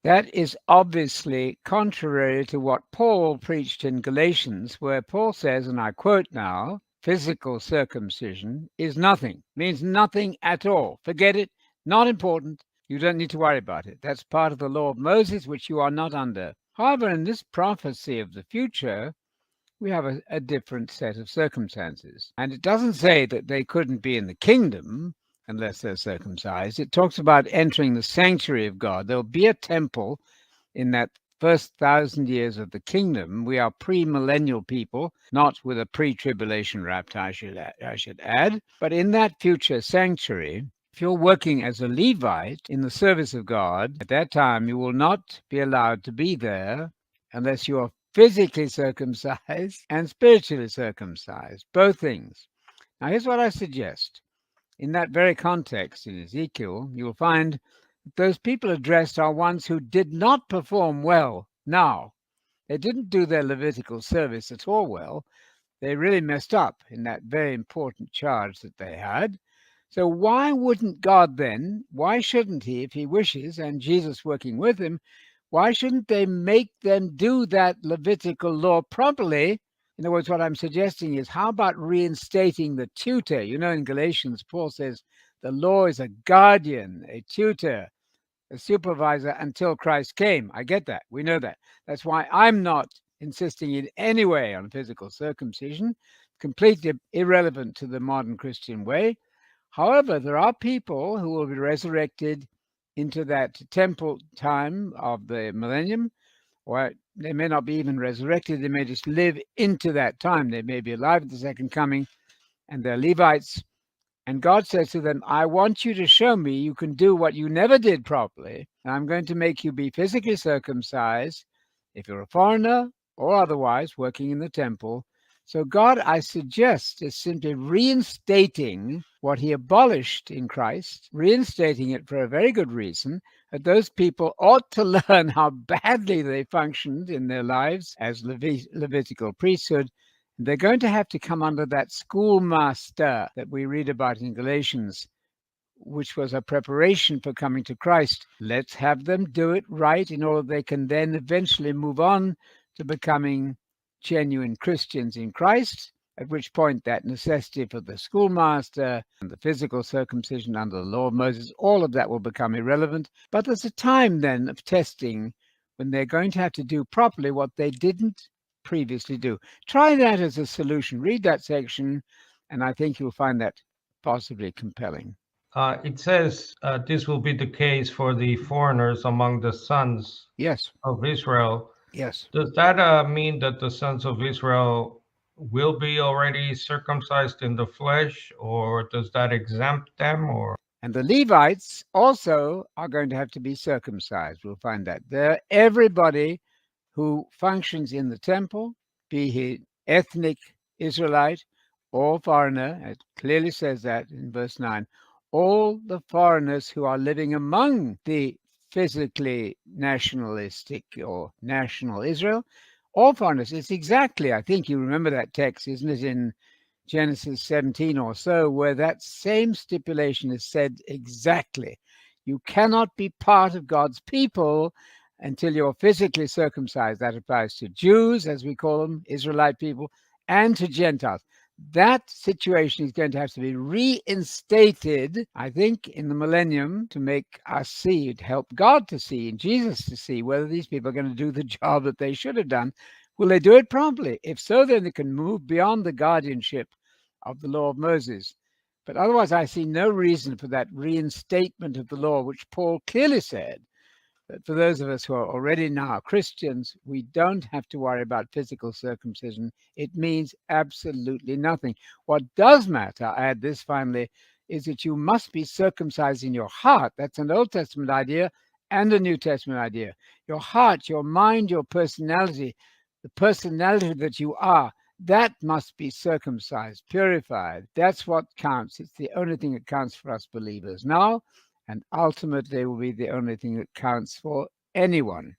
That is obviously contrary to what Paul preached in Galatians, where Paul says, and I quote now, physical circumcision is nothing, means nothing at all. Forget it, not important. You don't need to worry about it. That's part of the law of Moses, which you are not under. However, in this prophecy of the future, we have a different set of circumstances. And it doesn't say that they couldn't be in the kingdom unless they're circumcised. It talks about entering the sanctuary of God. There'll be a temple in that first 1,000 years of the kingdom. We are pre-millennial people, not with a pre-tribulation rapture, I should add. But in that future sanctuary, if you're working as a Levite in the service of God, at that time you will not be allowed to be there unless you are physically circumcised and spiritually circumcised, both things. Now, here's what I suggest. In that very context, in Ezekiel, you'll find that those people addressed are ones who did not perform well now. They didn't do their Levitical service at all well. They really messed up in that very important charge that they had. So why wouldn't God then, why shouldn't he, if he wishes, and Jesus working with him, why shouldn't they make them do that Levitical law properly? In other words, what I'm suggesting is, how about reinstating the tutor? You know, in Galatians, Paul says the law is a guardian, a tutor, a supervisor until Christ came. I get that. We know that. That's why I'm not insisting in any way on physical circumcision, completely irrelevant to the modern Christian way. However, there are people who will be resurrected into that temple time of the millennium, or they may not be even resurrected. They may just live into that time. They may be alive at the second coming, and they're Levites. And God says to them, I want you to show me you can do what you never did properly. And I'm going to make you be physically circumcised if you're a foreigner or otherwise working in the temple. So God, I suggest, is simply reinstating what he abolished in Christ, reinstating it for a very good reason, that those people ought to learn how badly they functioned in their lives as Levitical priesthood. They're going to have to come under that schoolmaster that we read about in Galatians, which was a preparation for coming to Christ. Let's have them do it right in order they can then eventually move on to becoming genuine Christians in Christ, at which point that necessity for the schoolmaster and the physical circumcision under the law of Moses, all of that will become irrelevant. But there's a time then of testing when they're going to have to do properly what they didn't previously do. Try that as a solution. Read that section, and I think you'll find that possibly compelling. It says this will be the case for the foreigners among the sons Yes. of Israel. Yes. Does that mean that the sons of Israel will be already circumcised in the flesh, or does that exempt them? Or And the Levites also are going to have to be circumcised. We'll find that. They're everybody who functions in the temple, be he ethnic Israelite or foreigner. It clearly says that in verse 9. All the foreigners who are living among the physically nationalistic or national Israel, all foreigners. It's exactly, I think you remember that text, isn't it, in Genesis 17 or so, where that same stipulation is said exactly. You cannot be part of God's people until you're physically circumcised. That applies to Jews, as we call them, Israelite people, and to Gentiles. That situation is going to have to be reinstated, I think, in the millennium to make us see, to help God to see, and Jesus to see whether these people are going to do the job that they should have done. Will they do it promptly? If so, then they can move beyond the guardianship of the law of Moses. But otherwise, I see no reason for that reinstatement of the law, which Paul clearly said that for those of us who are already now Christians, we don't have to worry about physical circumcision. It means absolutely nothing. What does matter, I add this finally, is that you must be circumcised in your heart. That's an Old Testament idea and a New Testament idea. Your heart, your mind, your personality, the personality that you are, that must be circumcised, purified. That's what counts. It's the only thing that counts for us believers now, and ultimately will be the only thing that counts for anyone.